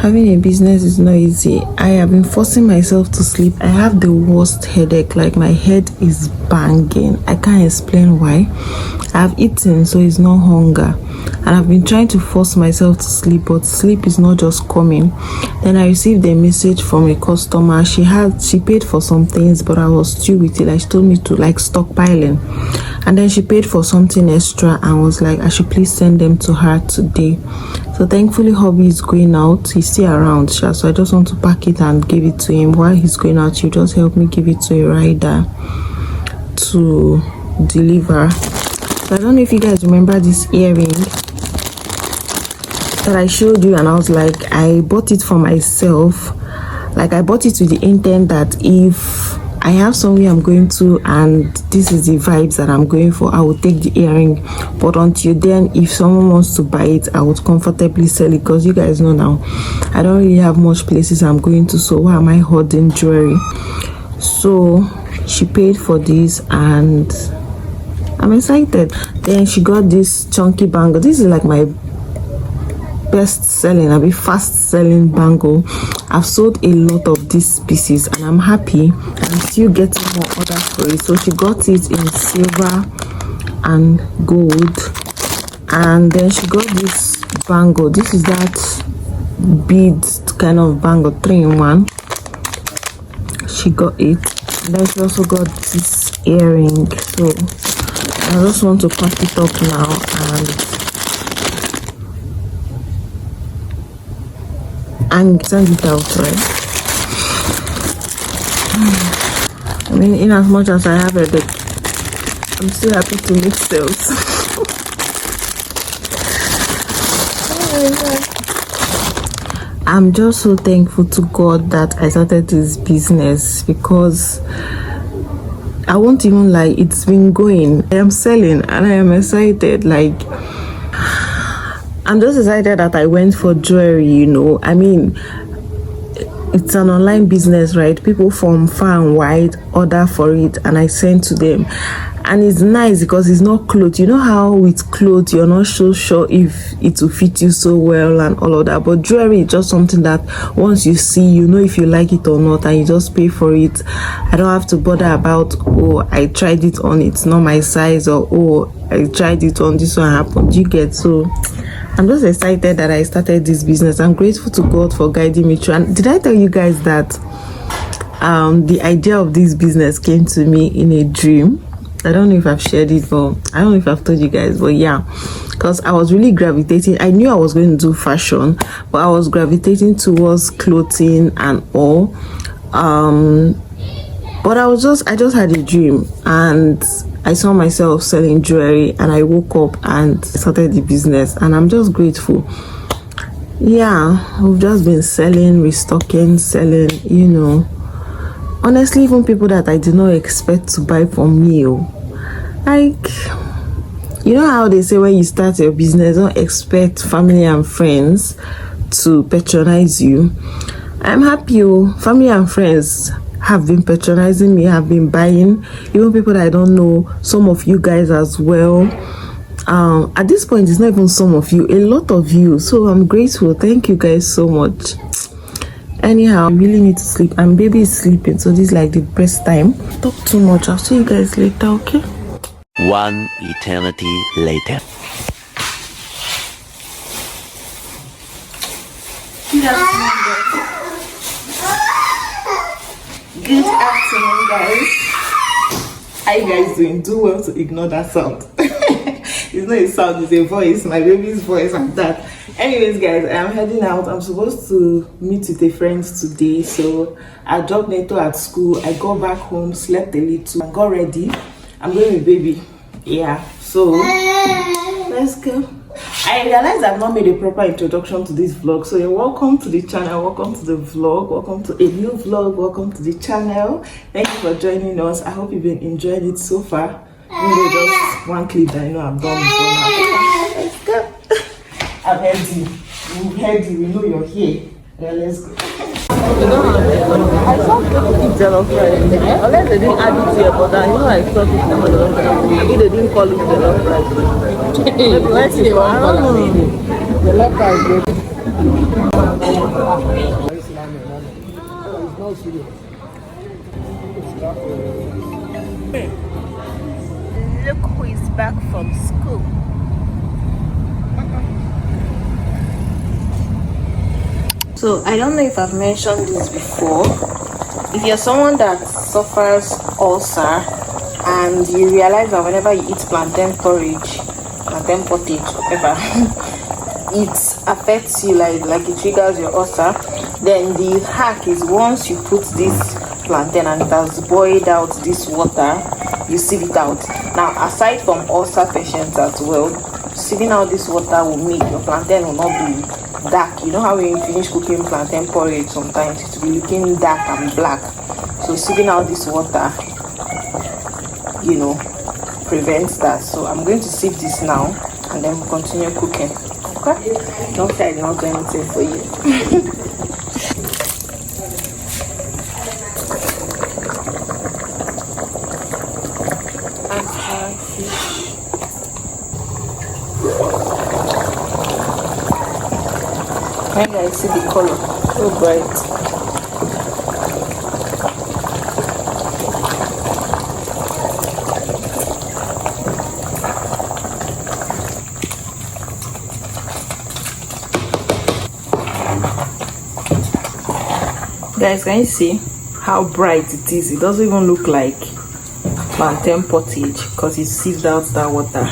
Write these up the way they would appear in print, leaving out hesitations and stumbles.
Having a business is not easy. I have been forcing myself to sleep. I have the worst headache, like my head is banging. I can't explain why. I've eaten, so it's not hunger. And I've been trying to force myself to sleep, but sleep is not just coming. Then I received a message from a customer. She paid for some things, but I was still with it. Like, she told me to like stockpiling. And then she paid for something extra and was like, I should please send them to her today. So thankfully hubby is going out. He's still around, so I just want to pack it and give it to him. While he's going out, you just help me give it to a rider to deliver. So I don't know if you guys remember this earring that I showed you, and I was like, I bought it for myself. Like, I bought it with the intent that if I have somewhere I'm going to and this is the vibes that I'm going for, I will take the earring. But until then, if someone wants to buy it, I would comfortably sell it, because you guys know now I don't really have much places I'm going to, so why am I hoarding jewelry? So she paid for this and I'm excited. Then she got this chunky bangle. This is like my best selling, fast selling bangle. I've sold a lot of these pieces and I'm happy. I'm still getting more orders for it. So she got it in silver and gold, and then she got this bangle. This is that bead kind of bangle, 3-in-1. She got it. And then she also got this earring. So I just want to pack it up now and send it out, right? I mean, in as much as I have a bit, I'm still happy to make sales. I'm just so thankful to God that I started this business, because I won't even lie, it's been going. I am selling and I am excited. Like, I'm just excited that I went for jewelry, you know. I mean, it's an online business, right? People from far and wide order for it and I send to them. And it's nice because it's not clothes. You know how with clothes you're not so sure if it will fit you so well and all of that. But jewelry is just something that once you see, you know if you like it or not, and you just pay for it. I don't have to bother about, oh, I tried it on, it's not my size, or oh, I tried it on, this one happened. You get? So I'm just excited that I started this business. I'm grateful to God for guiding me through. And did I tell you guys that the idea of this business came to me in a dream? I don't know if I've shared it, but I don't know if I've told you guys, but yeah, because I was really gravitating. I knew I was going to do fashion, but I was gravitating towards clothing and all. But I just had a dream and I saw myself selling jewelry, and I woke up and started the business, and I'm just grateful. Yeah, we've just been selling, restocking, selling, you know. Honestly, even people that I did not expect to buy from me, like, you know how they say when you start your business, don't expect family and friends to patronize you. I'm happy, family and friends have been patronizing me, have been buying, even people that I don't know, some of you guys as well. At this point, it's not even some of you, a lot of you. So I'm grateful. Thank you guys so much. Anyhow, I really need to sleep, and baby is sleeping, so this is like the best time. Talk too much. I'll see you guys later, okay? One eternity later. Good afternoon, guys. Good afternoon, guys. How you guys doing? Do well to ignore that sound. It's not a sound, it's a voice, my baby's voice and that. Anyways, guys, I'm heading out. I'm supposed to meet with a friend today, so I dropped Neto at school. I got back home, slept a little, and got ready. I'm going with baby. Yeah, so let's go. I realized I've not made a proper introduction to this vlog, so you're welcome to the channel, welcome to the vlog, welcome to a new vlog, welcome to the channel. Thank you for joining us. I hope you've been enjoying it so far. Just one clip that I know I've done before now. Let's go. I've heard you. We've heard you. We know you're here. Yeah, let's go. I saw people eat jollof rice. Unless they didn't add it to your butter. You know, I saw people eat jollof rice. Maybe they didn't call it jollof rice. Maybe let's see. I don't know. Jollof rice. Look who is back from school. So I don't know if I've mentioned this before. If you're someone that suffers ulcer and you realize that whenever you eat plantain porridge, plantain pottage, whatever, it affects you, like it triggers your ulcer, then the hack is once you put this plantain and it has boiled out this water, you sieve it out. Now, aside from ulcer patients as well, sieving out this water will make your plantain will not be dark. You know how when you finish cooking plantain porridge, sometimes it will be looking dark and black. So sieving out this water, you know, prevents that. So I'm going to sieve this now and then we'll continue cooking. Okay? Don't say I did not do anything for you. Can you guys see the color? So bright. Guys, can you see how bright it is? It doesn't even look like plantain pottage because it sieved out that water.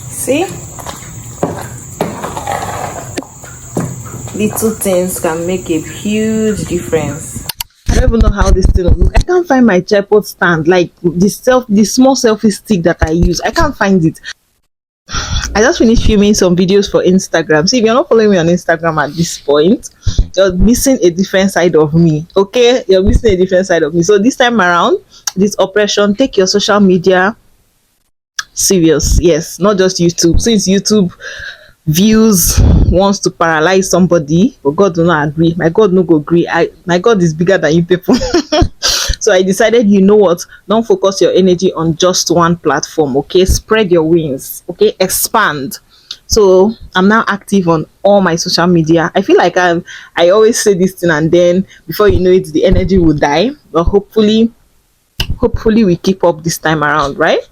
See? Little things can make a huge difference. I don't even know how this thing will look. I can't find my tripod stand, like the small selfie stick that I use. I can't find it. I just finished filming some videos for Instagram. See, if you're not following me on Instagram at this point, you're missing a different side of me. Okay, you're missing a different side of me. So this time around, this operation, take your social media serious. Yes, not just YouTube. Since YouTube views wants to paralyze somebody, but God do not agree. My God no go agree. My God is bigger than you people. So I decided, you know what, don't focus your energy on just one platform. Okay, spread your wings. Okay, expand. So I'm now active on all my social media. I feel like I always say this thing and then before you know it, the energy will die, but hopefully we keep up this time around, right?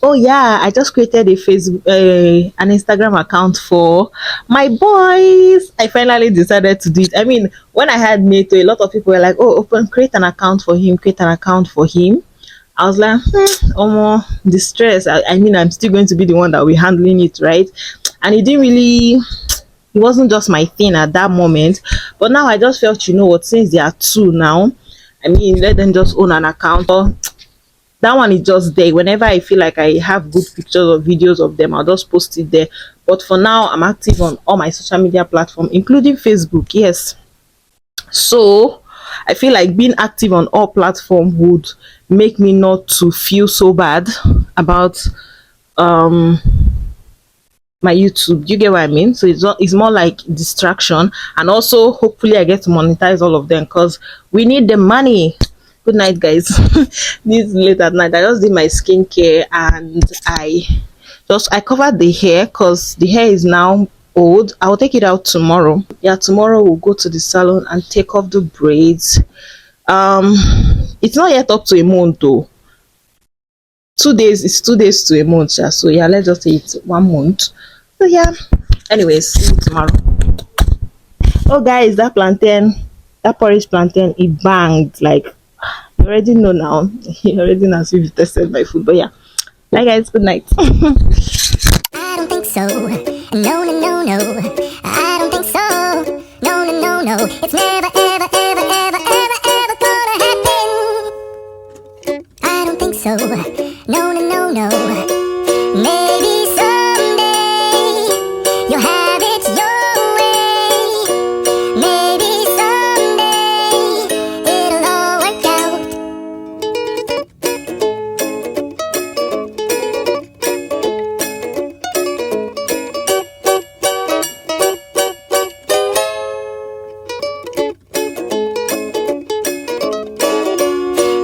Oh yeah, I just created a Facebook an Instagram account for my boys. I finally decided to do it. I mean, when I had Nato, a lot of people were like, oh, create an account for him. I was like, the stress. I mean, I'm still going to be the one that will be handling it, right? And it wasn't just my thing at that moment. But now I just felt, you know what, since there are two now, I mean, let them just own an account. That one is just there. Whenever I feel like I have good pictures or videos of them, I'll just post it there. But for now, I'm active on all my social media platforms, including Facebook. Yes. So I feel like being active on all platforms would make me not to feel so bad about my YouTube. Do you get what I mean? So it's more like distraction, and also hopefully I get to monetize all of them because we need the money. Good night, guys. This is late at night. I just did my skincare and I covered the hair because the hair is now old. I'll take it out tomorrow. Yeah, tomorrow we'll go to the salon and take off the braids. It's not yet up to a month though. 2 days, it's 2 days to a month. Yeah. So yeah, let's just say it's 1 month. So yeah, anyways, see you tomorrow. Oh guys, that porridge plantain, it banged. Like, you already know now. You already know if you tested my food. But yeah, bye guys, good night. I don't think so. No, no, no, no. I don't think so. No, no, no, no. It's never, ever, ever, ever, ever, ever gonna happen. I don't think so. No, no, no, no. Maybe someday you'll have it your way. Maybe someday it'll all work out.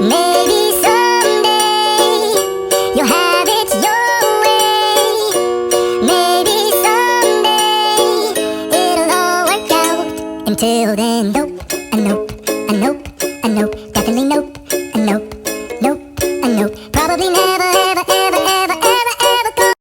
Maybe someday you'll have it your way. Maybe someday Until then, nope, a nope, a nope, a nope, definitely nope.